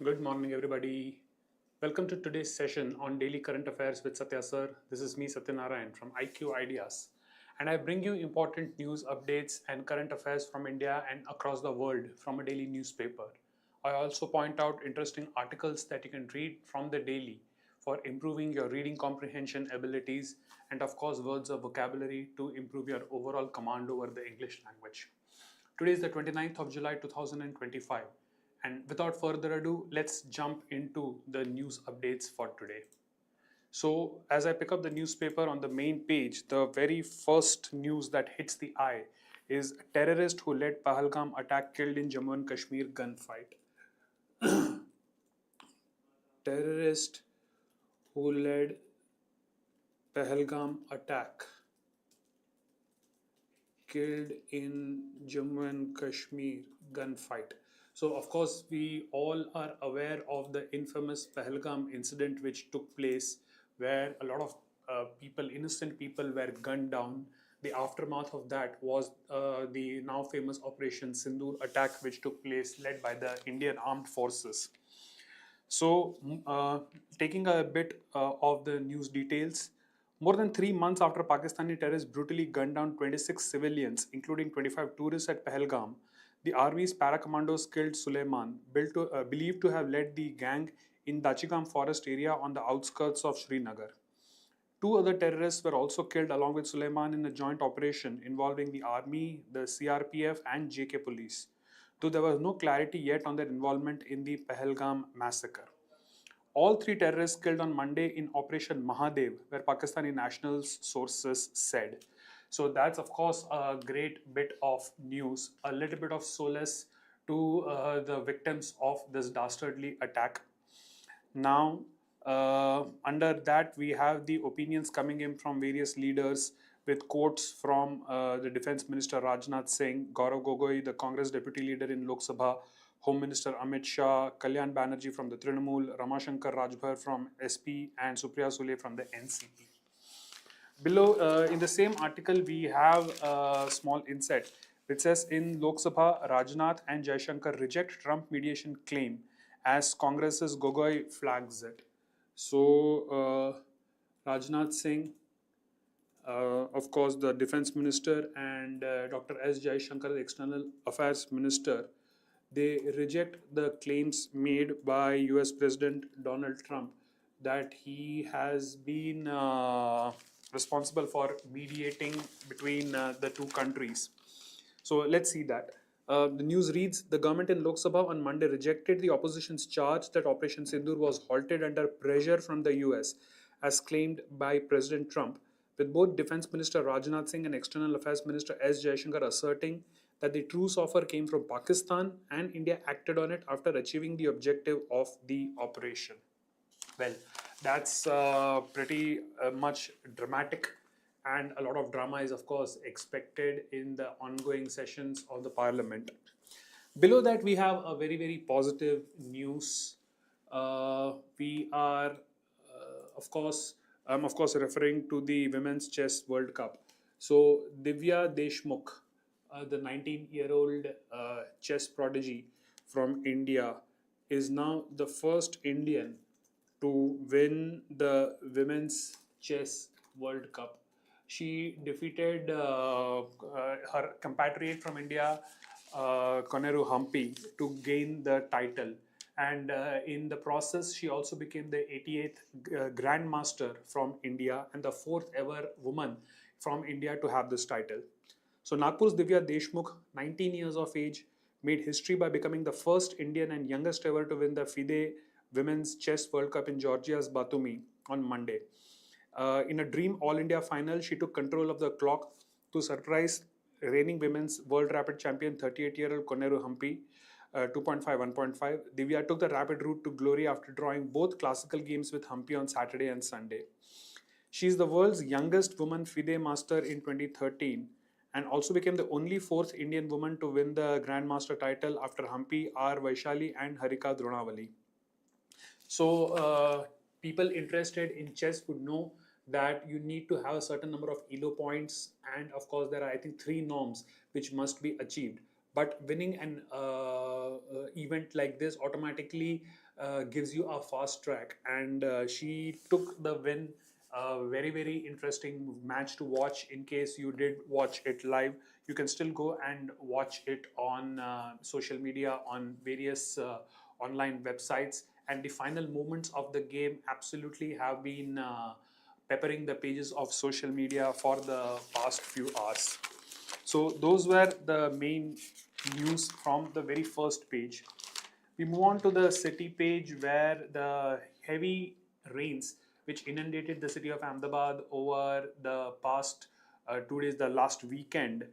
Good morning, everybody. Welcome to today's session on daily current affairs with Sathya sir. This is me, Satya Narayan from IQ Ideas, and I bring you important news updates and current affairs from India and across the world from a daily newspaper. I also point out interesting articles that you can read from the daily for improving your reading comprehension abilities and, of course, words of vocabulary to improve your overall command over the English language. Today is the 29th of July 2025. And without further ado, let's jump into the news updates for today. So, as I pick up the newspaper on the main page, the very first news that hits the eye is a terrorist who led Pahalgam attack killed in Jammu and Kashmir gunfight. Terrorist who led Pahalgam attack killed in Jammu and Kashmir gunfight. So, of course, we all are aware of the infamous Pahalgam incident which took place where a lot of people, innocent people, were gunned down. The aftermath of that was the now famous Operation Sindoor attack, which took place led by the Indian Armed Forces. So, taking a bit of the news details, more than 3 months after Pakistani terrorists brutally gunned down 26 civilians, including 25 tourists at Pahalgam, the army's paracommandos killed Suleiman, believed to have led the gang in Dachigam forest area on the outskirts of Srinagar. Two other terrorists were also killed along with Suleiman in a joint operation involving the army, the CRPF, and JK police, though there was no clarity yet on their involvement in the Pahalgam massacre. All three terrorists killed on Monday in Operation Mahadev, where Pakistani nationals sources said. So that's, of course, a great bit of news, a little bit of solace to the victims of this dastardly attack. Now, under that, we have the opinions coming in from various leaders with quotes from the Defense Minister Rajnath Singh, Gaurav Gogoi, the Congress Deputy Leader in Lok Sabha, Home Minister Amit Shah, Kalyan Banerjee from the Trinamool, Ramashankar Rajbhar from SP, and Supriya Sule from the NCP. Below, in the same article, we have a small inset which says in Lok Sabha, Rajnath and Jaishankar reject Trump mediation claim as Congress's Gogoi flags it. So, Rajnath Singh, of course, the defense minister, and Dr. S. Jaishankar, the external affairs minister, they reject the claims made by US President Donald Trump that he has been responsible for mediating between the two countries. So let's see that. The news reads, the government in Lok Sabha on Monday rejected the opposition's charge that Operation Sindoor was halted under pressure from the US, as claimed by President Trump, with both Defense Minister Rajnath Singh and External Affairs Minister S. Jaishankar asserting that the truce offer came from Pakistan and India acted on it after achieving the objective of the operation. Well, that's pretty much dramatic, and a lot of drama is, of course, expected in the ongoing sessions of the parliament. Below that, we have a very, very positive news. We are, I'm of course referring to the Women's Chess World Cup. So, Divya Deshmukh, the 19-year-old chess prodigy from India, is now the first Indian to win the Women's Chess World Cup. She defeated her compatriot from India, Koneru Humpy, to gain the title. And in the process, she also became the 88th Grandmaster from India and the fourth ever woman from India to have this title. So Nagpur's Divya Deshmukh, 19 years of age, made history by becoming the first Indian and youngest ever to win the FIDE Women's Chess World Cup in Georgia's Batumi on Monday. In a dream All India final, she took control of the clock to surprise reigning women's world rapid champion 38-year-old Koneru Humpy, 2.5, 1.5. Divya took the rapid route to glory after drawing both classical games with Humpy on Saturday and Sunday. She is the world's youngest woman FIDE master in 2013 and also became the only fourth Indian woman to win the Grandmaster title after Humpy, R. Vaishali and Harika Dronavali. So people interested in chess would know that you need to have a certain number of ELO points, and of course there are, I think, 3 norms which must be achieved. But winning an event like this automatically gives you a fast track, and she took the win. Very, very interesting match to watch. In case you did watch it live, you can still go and watch it on social media, on various online websites. And the final moments of the game absolutely have been peppering the pages of social media for the past few hours. So those were the main news from the very first page. We move on to the city page, where the heavy rains which inundated the city of Ahmedabad over the past 2 days, the last weekend,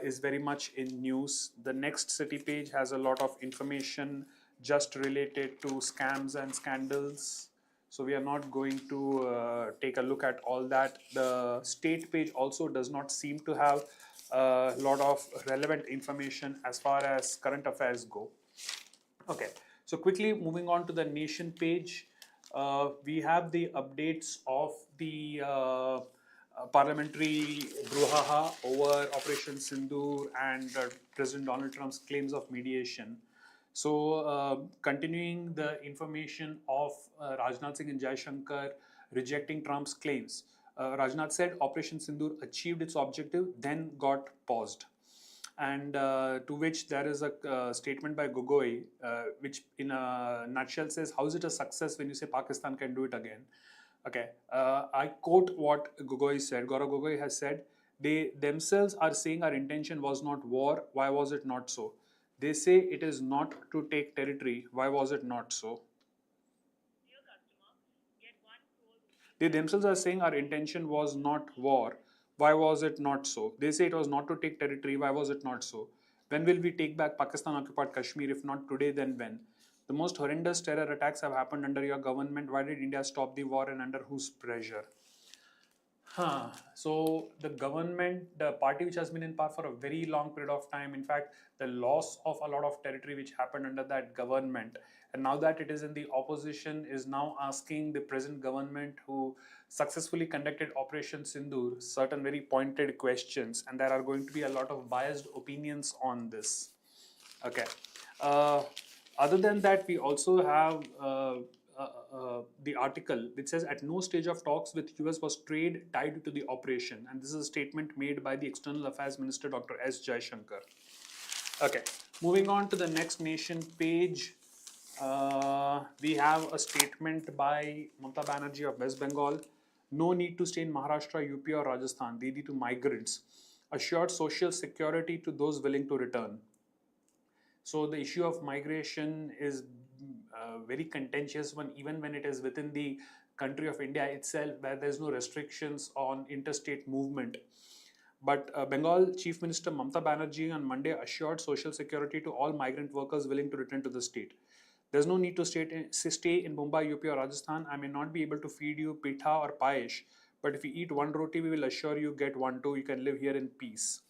is very much in news. The next city page has a lot of information just related to scams and scandals. So we are not going to take a look at all that. The state page also does not seem to have a lot of relevant information as far as current affairs go. Okay, so quickly moving on to the nation page, we have the updates of the parliamentary brouhaha over Operation Sindoor and President Donald Trump's claims of mediation. So, continuing the information of Rajnath Singh and Jai Shankar rejecting Trump's claims, Rajnath said Operation Sindoor achieved its objective, then got paused. And to which there is a statement by Gogoi, which in a nutshell says, how is it a success when you say Pakistan can do it again? Okay, I quote what Gogoi said. Gaurav Gogoi has said, they themselves are saying our intention was not war. Why was it not so? They say it is not to take territory. Why was it not so? They themselves are saying our intention was not war. Why was it not so? They say it was not to take territory. Why was it not so? When will we take back Pakistan occupied Kashmir? If not today, then when? The most horrendous terror attacks have happened under your government. Why did India stop the war and under whose pressure? So the government, the party which has been in power for a very long period of time, in fact, the loss of a lot of territory which happened under that government, and now that it is in the opposition, is now asking the present government who successfully conducted Operation Sindoor certain very pointed questions, and there are going to be a lot of biased opinions on this. Okay. Uh, Other than that, we also have the article which says at no stage of talks with US was trade tied to the operation, and this is a statement made by the External Affairs Minister Dr. S. Jaishankar. Okay, moving on to the next nation page, we have a statement by Mamata Banerjee of West Bengal. No need to stay in Maharashtra, UP or Rajasthan. Didi to migrants. Assured social security to those willing to return. So the issue of migration is a very contentious one, even when it is within the country of India itself, where there's no restrictions on interstate movement. But Bengal Chief Minister Mamata Banerjee on Monday assured social security to all migrant workers willing to return to the state. There's no need to stay in Mumbai, UP or Rajasthan. I may not be able to feed you pitha or paesh, but if you eat one roti, we will assure you get one too. You can live here in peace.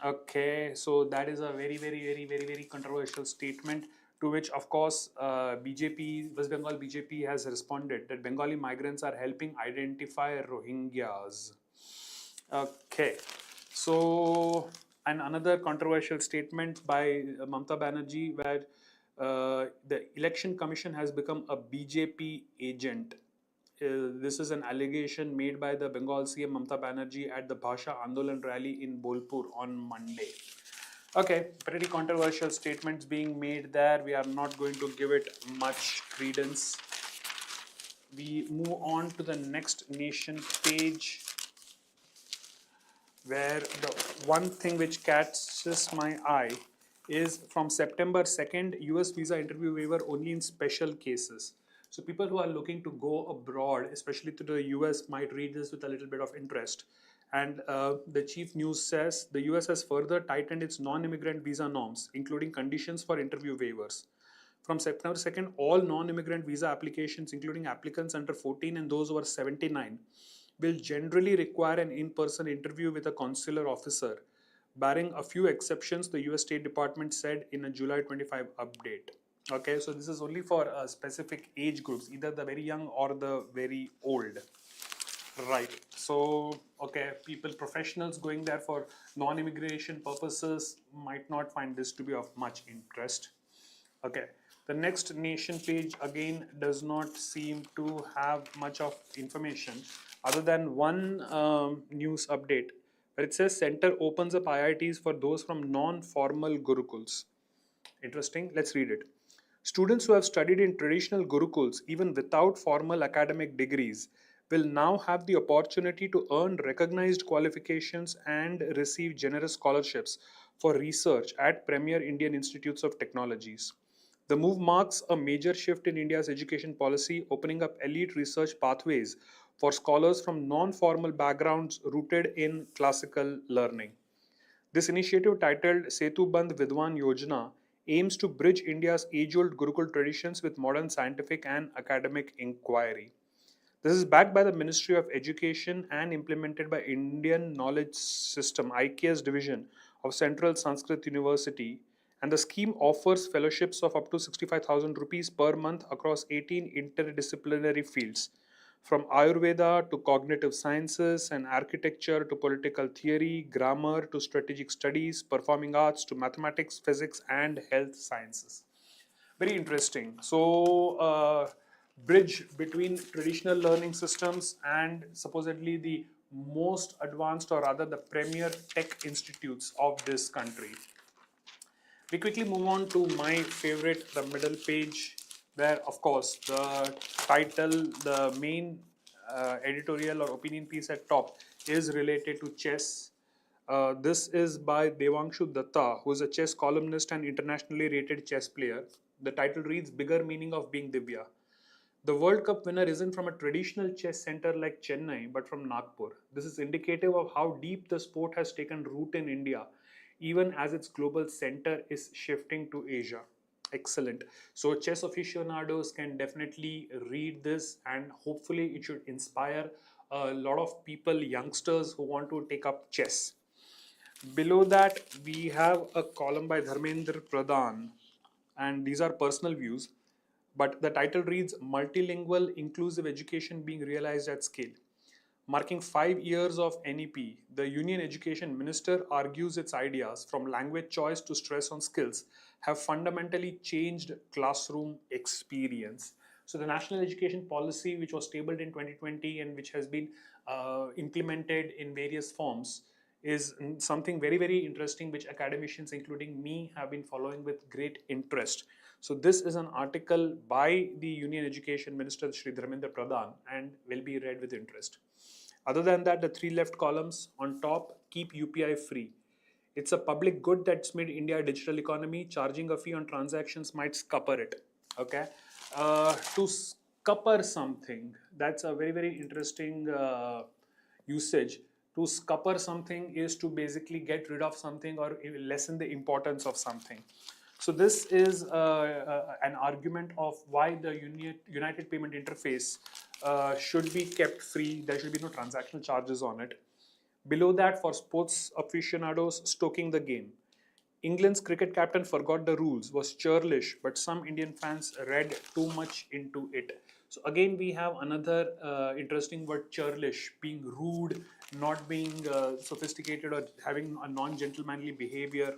Okay, so that is a very, very, very, very, very controversial statement, to which, of course, BJP, West Bengal BJP has responded that Bengali migrants are helping identify Rohingyas. Okay, so, and another controversial statement by Mamata Banerjee, where the election commission has become a BJP agent. This is an allegation made by the Bengal CM Mamata Banerjee at the Bhasha Andolan rally in Bolpur on Monday. Okay, pretty controversial statements being made there. We are not going to give it much credence. We move on to the next nation page, where the one thing which catches my eye is from September 2nd, US visa interview waiver only in special cases. So people who are looking to go abroad, especially to the US, might read this with a little bit of interest. And the chief news says the US has further tightened its non-immigrant visa norms, including conditions for interview waivers. From September 2nd, all non-immigrant visa applications, including applicants under 14 and those over 79, will generally require an in-person interview with a consular officer, barring a few exceptions, the US State Department said in a July 25 update. Okay, so this is only for specific age groups, either the very young or the very old. Right. So, okay, people, professionals going there for non-immigration purposes might not find this to be of much interest. Okay. The next nation page again does not seem to have much of information other than one news update where it says center opens up IITs for those from non-formal gurukuls. Interesting. Let's read it. Students who have studied in traditional gurukuls, even without formal academic degrees, will now have the opportunity to earn recognized qualifications and receive generous scholarships for research at premier Indian institutes of technologies. The move marks a major shift in India's education policy, opening up elite research pathways for scholars from non formal backgrounds rooted in classical learning. This initiative, titled Setu Bandh Vidwan Yojana, aims to bridge India's age old Gurukul traditions with modern scientific and academic inquiry. This is backed by the Ministry of Education and implemented by Indian Knowledge System IKS division of Central Sanskrit University, and the scheme offers fellowships of up to 65,000 rupees per month across 18 interdisciplinary fields, from Ayurveda to cognitive sciences and architecture to political theory, grammar to strategic studies, performing arts to mathematics, physics, and health sciences. Very interesting. So, bridge between traditional learning systems and supposedly the most advanced, or rather the premier tech institutes of this country. We quickly move on to my favorite, the middle page, where, of course, the title, the main editorial or opinion piece at top is related to chess. This is by Devanshu Datta, who is a chess columnist and internationally rated chess player. The title reads Bigger Meaning of Being Divya. The World Cup winner isn't from a traditional chess center like Chennai, but from Nagpur. This is indicative of how deep the sport has taken root in India, even as its global center is shifting to Asia. Excellent. So, chess aficionados can definitely read this, and hopefully, it should inspire a lot of people, youngsters who want to take up chess. Below that, we have a column by Dharmendra Pradhan, and these are personal views, but the title reads Multilingual Inclusive Education Being Realized at Scale. Marking 5 years of NEP, the Union Education Minister argues its ideas, from language choice to stress on skills, have fundamentally changed classroom experience. So, the National Education Policy, which was tabled in 2020 and which has been implemented in various forms, is something very, very interesting, which academicians, including me, have been following with great interest. So, this is an article by the Union Education Minister, Shri Dharmendra Pradhan, and will be read with interest. Other than that, the three left columns on top keep UPI free. It's a public good that's made India a digital economy. Charging a fee on transactions might scupper it. Okay, to scupper something, that's a very, very interesting usage. To scupper something is to basically get rid of something or lessen the importance of something. So this is an argument of why the United Payment Interface should be kept free. There should be no transactional charges on it. Below that, for sports aficionados stoking the game, England's cricket captain forgot the rules, was churlish, but some Indian fans read too much into it. So again, we have another interesting word, churlish, being rude, not being sophisticated, or having a non-gentlemanly behavior.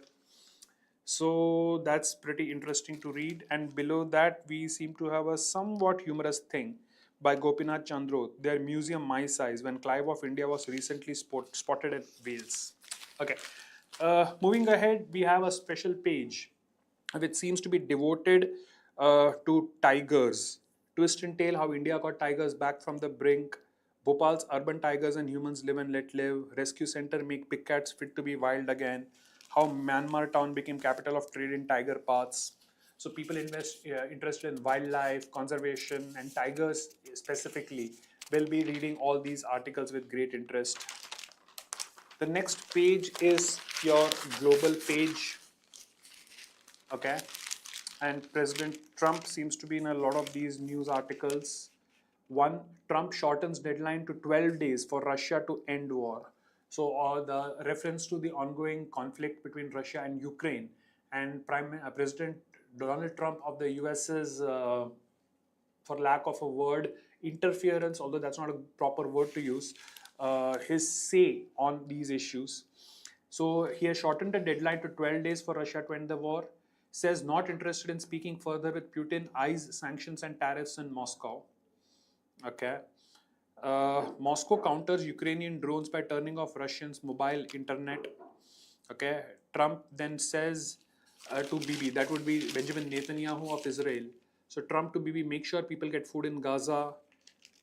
So that's pretty interesting to read. And below that, we seem to have a somewhat humorous thing by Gopinath Chandro, their museum My Size, when Clive of India was recently spotted at Wales. Okay, moving ahead, we have a special page which seems to be devoted to tigers. Twist and tale how India got tigers back from the brink. Bhopal's urban tigers and humans live and let live. Rescue center make big cats fit to be wild again. How Myanmar town became capital of trade in tiger paths. So people interested in wildlife, conservation, and tigers specifically will be reading all these articles with great interest. The next page is your global page. Okay, and President Trump seems to be in a lot of these news articles. One, Trump shortens deadline to 12 days for Russia to end war. So, the reference to the ongoing conflict between Russia and Ukraine, and President Donald Trump of the US's, for lack of a word, interference, although that's not a proper word to use, his say on these issues. So he has shortened the deadline to 12 days for Russia to end the war. says not interested in speaking further with Putin, eyes sanctions and tariffs in Moscow. Okay. Moscow counters Ukrainian drones by turning off Russians' mobile internet. Okay. Trump then says to Bibi, that would be Benjamin Netanyahu of Israel. So Trump to Bibi, make sure people get food in Gaza.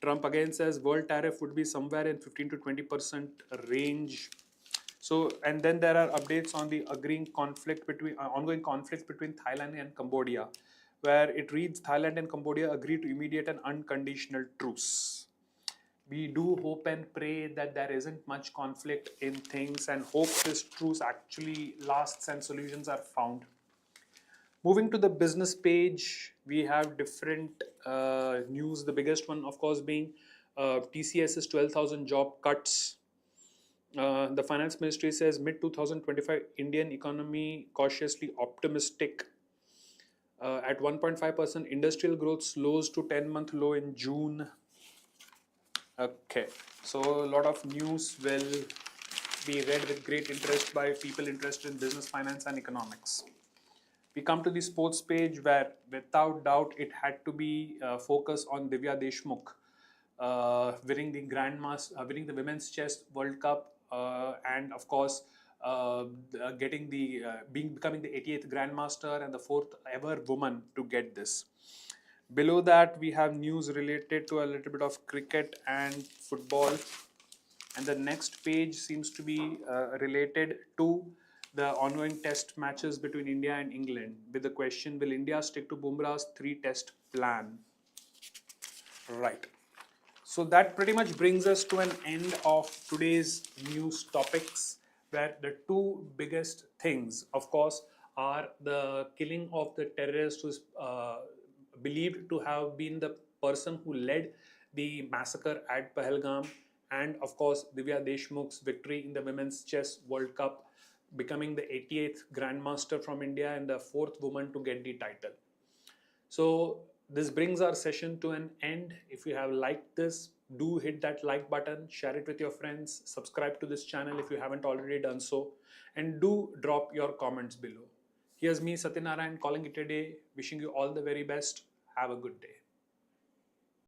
Trump again says world tariff would be somewhere in 15 to 20% range. So, and then there are updates on the ongoing conflict between Thailand and Cambodia, where it reads Thailand and Cambodia agree to immediate and unconditional truce. We do hope and pray that there isn't much conflict in things and hope this truce actually lasts and solutions are found. Moving to the business page, we have different news. The biggest one, of course, being TCS's 12,000 job cuts. The finance ministry says mid 2025 Indian economy cautiously optimistic. At 1.5%, industrial growth slows to 10-month low in June. Okay, so a lot of news will be read with great interest by people interested in business, finance, and economics. We come to the sports page where, without doubt, it had to be focused on Divya Deshmukh winning the Women's Chess World Cup, and of course, becoming the 88th Grandmaster and the 4th ever woman to get this. Below that, we have news related to a little bit of cricket and football. And the next page seems to be related to the ongoing test matches between India and England, with the question, will India stick to Bumrah's 3-test plan? Right. So that pretty much brings us to an end of today's news topics, where the two biggest things, of course, are the killing of the terrorist who is believed to have been the person who led the massacre at Pahalgam, and of course Divya Deshmukh's victory in the Women's Chess World Cup, becoming the 88th Grandmaster from India and the 4th woman to get the title. So this brings our session to an end. If you have liked this, do hit that like button, share it with your friends, subscribe to this channel if you haven't already done so, and do drop your comments below. Here's me, Sathya, calling it a day, wishing you all the very best. Have a good day.